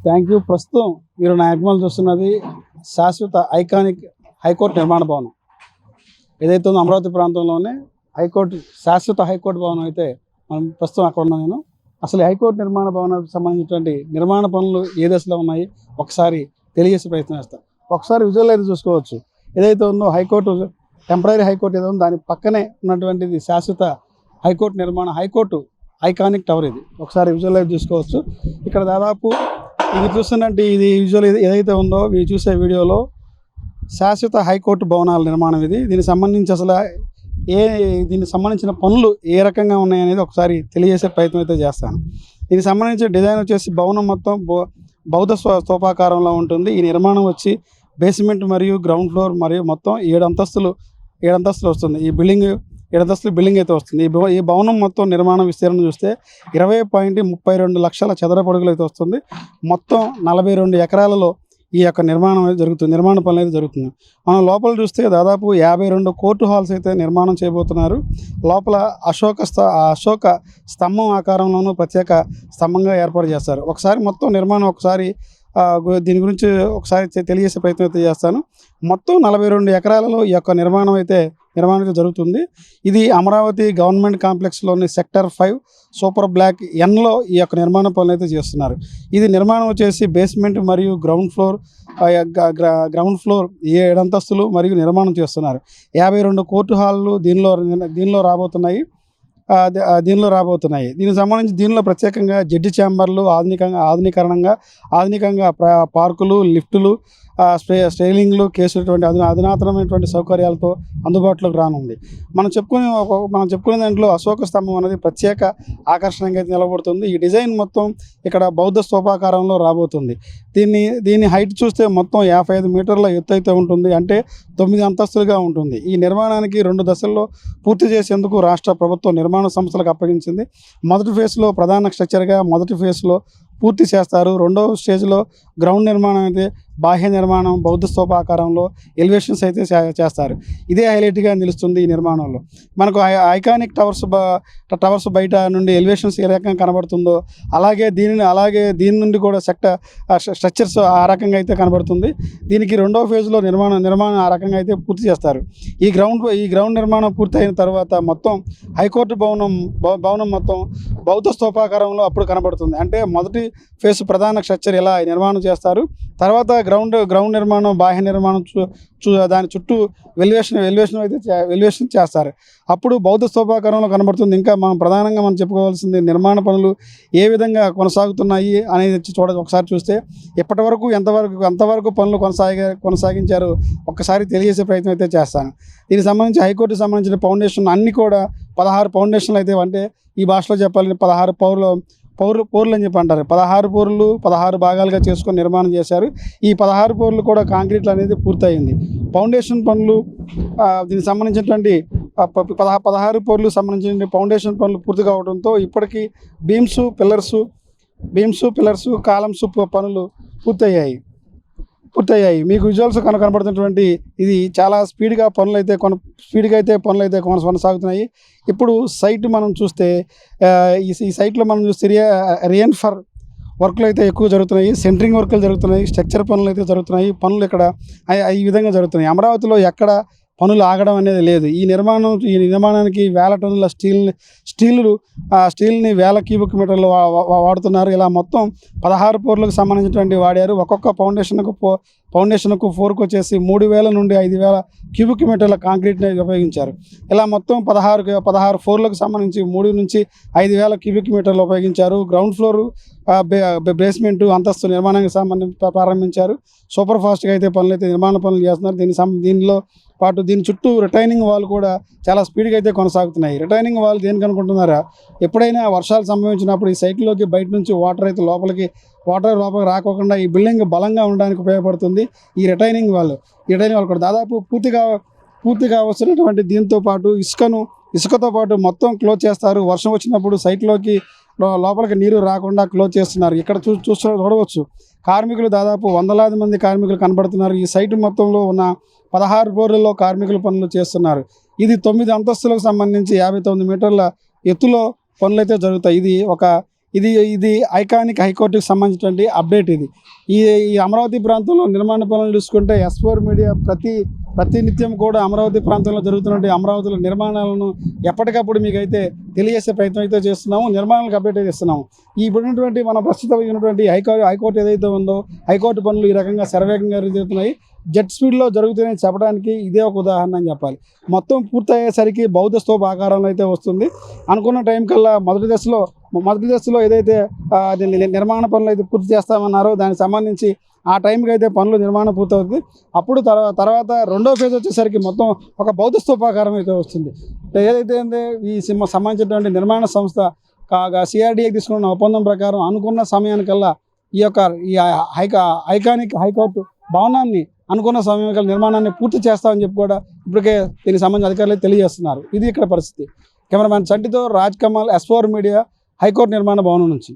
Thank you. ప్రస్తుతం మీరు నా యజమానులు చూస్తున్నది శాశ్వత ఐకానిక్ హైకోర్టు నిర్మాణ భవనం ఏదైతే ఉందో అమరావతి ప్రాంతంలోనే శాశ్వత హైకోర్టు భవనం అయితే మనం ప్రస్తుతం అక్కడ ఉన్నాను నేను. అసలు హైకోర్టు నిర్మాణ భవనానికి సంబంధించినటువంటి నిర్మాణ పనులు ఏ దశలో ఉన్నాయి ఒకసారి తెలియజేసే ప్రయత్నం చేస్తాం. ఒకసారి విజువల్ అయితే చూసుకోవచ్చు. ఏదైతే ఉందో హైకోర్టు టెంపరీ హైకోర్టు ఏదో ఉందో దాని పక్కనే ఉన్నటువంటిది శాశ్వత హైకోర్టు ఐకానిక్ టవర్. ఇది ఒకసారి విజువల్ అయితే చూసుకోవచ్చు. ఇక్కడ దాదాపు ఇది చూస్తున్నట్టు ఇది విజువల్ ఏదైతే ఉందో మీరు చూసే వీడియోలో శాశ్వత హైకోర్టు భవనాల నిర్మాణం ఇది. దీనికి సంబంధించిన పనులు ఏ రకంగా ఉన్నాయనేది ఒకసారి తెలియజేసే ప్రయత్నం అయితే చేస్తాను. దీనికి సంబంధించిన డిజైన్ వచ్చేసి భవనం మొత్తం బౌద్ధ స్తూపాకారంలో ఉంటుంది. ఈ నిర్మాణం వచ్చి బేస్మెంట్ మరియు గ్రౌండ్ ఫ్లోర్ మరియు మొత్తం 7 అంతస్తులు వస్తుంది. ఈ బిల్డింగ్ 7 అంతస్తుల బిల్డింగ్ అయితే వస్తుంది. ఈ భవనం మొత్తం నిర్మాణ విస్తీర్ణం చూస్తే 20.32 లక్షల చదరపు అడుగులు అయితే వస్తుంది. మొత్తం 42 ఎకరాలలో ఈ యొక్క నిర్మాణ పనులు అయితే జరుగుతుంది. మనం లోపల చూస్తే దాదాపు 52 కోర్టు హాల్స్ అయితే నిర్మాణం చేయబోతున్నారు. లోపల అశోక స్తంభం ఆకారంలోనూ ప్రత్యేక స్తంభంగా ఏర్పాటు చేస్తారు. ఒకసారి మొత్తం నిర్మాణం దీని గురించి ఒకసారి తెలియజేసే ప్రయత్నం అయితే చేస్తాను. మొత్తం 42 ఎకరాలలో ఈ యొక్క నిర్మాణం అయితే జరుగుతుంది. ఇది అమరావతి గవర్నమెంట్ కాంప్లెక్స్లోని సెక్టర్ 5 సూపర్ బ్లాక్ Nలో ఈ యొక్క నిర్మాణ పనులు అయితే చేస్తున్నారు. ఇది నిర్మాణం వచ్చేసి బేస్మెంట్ మరియు గ్రౌండ్ ఫ్లోర్ 7 అంతస్తులు మరియు నిర్మాణం చేస్తున్నారు. 52 కోర్టు హాళ్ళు దీనిలో రాబోతున్నాయి. దీనికి సంబంధించి దీనిలో ప్రత్యేకంగా జడ్జి ఛాంబర్లు ఆధునికంగా పార్కులు, లిఫ్టులు, స్టైలింగ్లు, కేసులటువంటి అధునాతనమైనటువంటి సౌకర్యాలతో అందుబాటులోకి రానుంది. మనం చెప్పుకునే దాంట్లో అశోక స్తంభం అనేది ప్రత్యేక ఆకర్షణగా అయితే నిలబడుతుంది. ఈ డిజైన్ మొత్తం ఇక్కడ బౌద్ధ స్తూపాకారంలో రాబోతుంది. దీని హైట్ చూస్తే మొత్తం 55 మీటర్ల ఎత్తు అయితే ఉంటుంది. అంటే 9 అంతస్తులుగా ఉంటుంది. ఈ నిర్మాణానికి 2 దశల్లో పూర్తి చేసేందుకు రాష్ట్ర ప్రభుత్వం నిర్మాణ సంస్థలకు అప్పగించింది. మొదటి ఫేజ్లో ప్రధాన స్ట్రక్చర్గా మొదటి ఫేజ్లో పూర్తి చేస్తారు. రెండవ స్టేజ్లో గ్రౌండ్ నిర్మాణం అయితే బాహ్య నిర్మాణం బౌద్ధ స్తూపాకారంలో ఎలివేషన్స్ అయితే చేస్తారు. ఇదే హైలైట్గా నిలుస్తుంది ఈ నిర్మాణంలో. మనకు ఐకానిక్ టవర్స్ బయట నుండి ఎలివేషన్స్ ఏ రకంగా కనబడుతుందో అలాగే దీని నుండి కూడా స్ట్రక్చర్స్ ఆ రకంగా అయితే కనబడుతుంది. దీనికి రెండవ ఫేజ్లో నిర్మాణం ఆ రకంగా అయితే పూర్తి చేస్తారు. ఈ గ్రౌండ్ నిర్మాణం పూర్తయిన తర్వాత మొత్తం హైకోర్టు భవనం మొత్తం బౌద్ధ స్తూపాకారంలో అప్పుడు కనబడుతుంది. అంటే మొదటి ఫేజ్ ప్రధాన స్ట్రక్చర్ ఇలా నిర్మాణం చేస్తారు. తర్వాత గ్రౌండ్ నిర్మాణం బాహ్య నిర్మాణం దాని చుట్టూ ఎలివేషన్ చేస్తారు. అప్పుడు బౌద్ధ స్తూపాకారంలో కనబడుతుంది. ఇంకా ప్రధానంగా మనం చెప్పుకోవాల్సింది నిర్మాణ పనులు ఏ విధంగా కొనసాగుతున్నాయి అనేది ఒకసారి చూస్తే ఇప్పటి వరకు ఎంతవరకు పనులు కొనసాగించారు ఒక్కసారి తెలియజేసే ప్రయత్నం అయితే చేస్తాను. దీనికి సంబంధించి హైకోర్టుకి సంబంధించిన ఫౌండేషన్ అన్నీ కూడా 16 ఫౌండేషన్లు అయితే, అంటే ఈ భాషలో చెప్పాలంటే 16 పౌర్లు అని చెప్పి అంటారు. 16 పౌర్లు 16 భాగాలుగా చేసుకొని నిర్మాణం చేశారు. ఈ 16 పౌర్లు కూడా కాంక్రీట్లు అనేది పూర్తయింది. ఫౌండేషన్ పనులు దీనికి సంబంధించినటువంటి 16 పౌర్లు సంబంధించిన ఫౌండేషన్ పనులు పూర్తి కావడంతో ఇప్పటికీ బీమ్స్ పిల్లర్స్ కాలమ్స్ పనులు పూర్తయ్యాయి. మీకు విజువల్స్ కనబడుతున్నటువంటి ఇది చాలా స్పీడ్గా పనులు అయితే కొనసాగుతున్నాయి. ఇప్పుడు సైట్ మనం చూస్తే ఈ సైట్లో మనం చూస్తే రియన్ఫర్ వర్క్లు అయితే ఎక్కువ జరుగుతున్నాయి. సెంటరింగ్ వర్క్లు జరుగుతున్నాయి. స్ట్రక్చర్ పనులు అయితే జరుగుతున్నాయి. పనులు ఇక్కడ ఈ విధంగా జరుగుతున్నాయి. అమరావతిలో ఎక్కడ పనులు ఆగడం అనేది లేదు. ఈ నిర్మాణానికి 1000 టన్నుల స్టీల్ని 1000 క్యూబిక్ మీటర్లు వాడుతున్నారు. ఇలా మొత్తం 16 పౌర్లకు సంబంధించినటువంటి వాడారు. ఒక్కొక్క ఫౌండేషన్కు 4కు వచ్చేసి 3000 నుండి 5000 క్యూబిక్ మీటర్ల కాంక్రీట్ని ఉపయోగించారు. ఇలా మొత్తం 16 ఫ్లోర్లకు సంబంధించి 3 నుంచి 5000 క్యూబిక్ మీటర్లు ఉపయోగించారు. గ్రౌండ్ ఫ్లోర్ బేస్మెంట్ అంతస్తు నిర్మాణానికి సంబంధించి ప్రారంభించారు. సూపర్ ఫాస్ట్గా అయితే నిర్మాణ పనులు చేస్తున్నారు. దీనిలో పాటు దీని చుట్టూ రిటైనింగ్ వాల్ కూడా చాలా స్పీడ్గా అయితే కొనసాగుతున్నాయి. రిటైనింగ్ వాల్ దేనికి అనుకుంటున్నారా? ఎప్పుడైనా వర్షాలు సంభవించినప్పుడు ఈ సైట్లోకి బయట నుంచి వాటర్ లోపలికి రాకోకుండా ఈ బిల్డింగ్ బలంగా ఉండడానికి ఉపయోగపడుతుంది ఈ రిటైనింగ్ వాల్ కూడా దాదాపు పూర్తిగా వస్తున్నటువంటి దీంతో పాటు ఇసుకతో పాటు మొత్తం క్లోజ్ చేస్తారు. వర్షం వచ్చినప్పుడు సైట్లోకి లోపలికి నీరు రాకుండా క్లోజ్ చేస్తున్నారు. ఇక్కడ చూడవచ్చు కార్మికులు దాదాపు వందలాది మంది కార్మికులు కనబడుతున్నారు. ఈ సైట్ మొత్తంలో ఉన్న 16 ఫ్లోర్లలో కార్మికులు పనులు చేస్తున్నారు. ఇది 9 అంతస్తులకు సంబంధించి 59 మీటర్ల ఎత్తులో పనులు అయితే జరుగుతాయి. ఇది ఐకానిక్ హైకోర్టుకి సంబంధించినటువంటి అప్డేట్ ఇది. ఈ ఈ అమరావతి ప్రాంతంలో నిర్మాణ పనులు చూసుకుంటే S4 మీడియా ప్రతినిత్యం కూడా అమరావతి ప్రాంతంలో జరుగుతున్నటువంటి అమరావతిలో నిర్మాణాలను ఎప్పటికప్పుడు మీకైతే తెలియజేసే ప్రయత్నం అయితే చేస్తున్నాము. నిర్మాణాలకు అప్డేట్ అయితే ఇస్తున్నాము. ఇప్పుడున్నటువంటి మన ప్రస్తుతం ఉన్నటువంటి హైకోర్టు ఏదైతే ఉందో హైకోర్టు పనులు ఈ రకంగా శరవేగంగా జరుగుతున్నాయి. జెట్ స్పీడ్లో జరుగుతున్నాయని చెప్పడానికి ఇదే ఒక ఉదాహరణ అని చెప్పాలి. మొత్తం పూర్తయ్యేసరికి బౌద్ధ స్తూప ఆకారంలో అయితే వస్తుంది. అనుకున్న టైం కల్లా మొదటి దశలో ఏదైతే నిర్మాణ పనులు అయితే పూర్తి చేస్తామన్నారో దానికి సంబంధించి ఆ టైంకి అయితే పనులు నిర్మాణం పూర్తవుతుంది. అప్పుడు తర్వాత రెండో ఫేజ్ వచ్చేసరికి మొత్తం ఒక బౌద్ధ స్తూపాకారం అయితే వస్తుంది. ఏదైతే ఈ సంబంధించినటువంటి నిర్మాణ సంస్థ కాగా CRDAకి తీసుకున్న ఒప్పందం ప్రకారం అనుకున్న సమయానికల్లా ఈ ఐకానిక్ హైకోర్టు భవనాన్ని అనుకున్న సమయానికల్లా నిర్మాణాన్ని పూర్తి చేస్తామని చెప్పి కూడా ఇప్పటికే దీనికి సంబంధించిన అధికారులు తెలియజేస్తున్నారు. ఇది ఇక్కడ పరిస్థితి. కెమెరామ్యాన్ చంటితో Raj Kamal, S4 media, high court నిర్మాణ భవనం నుంచి.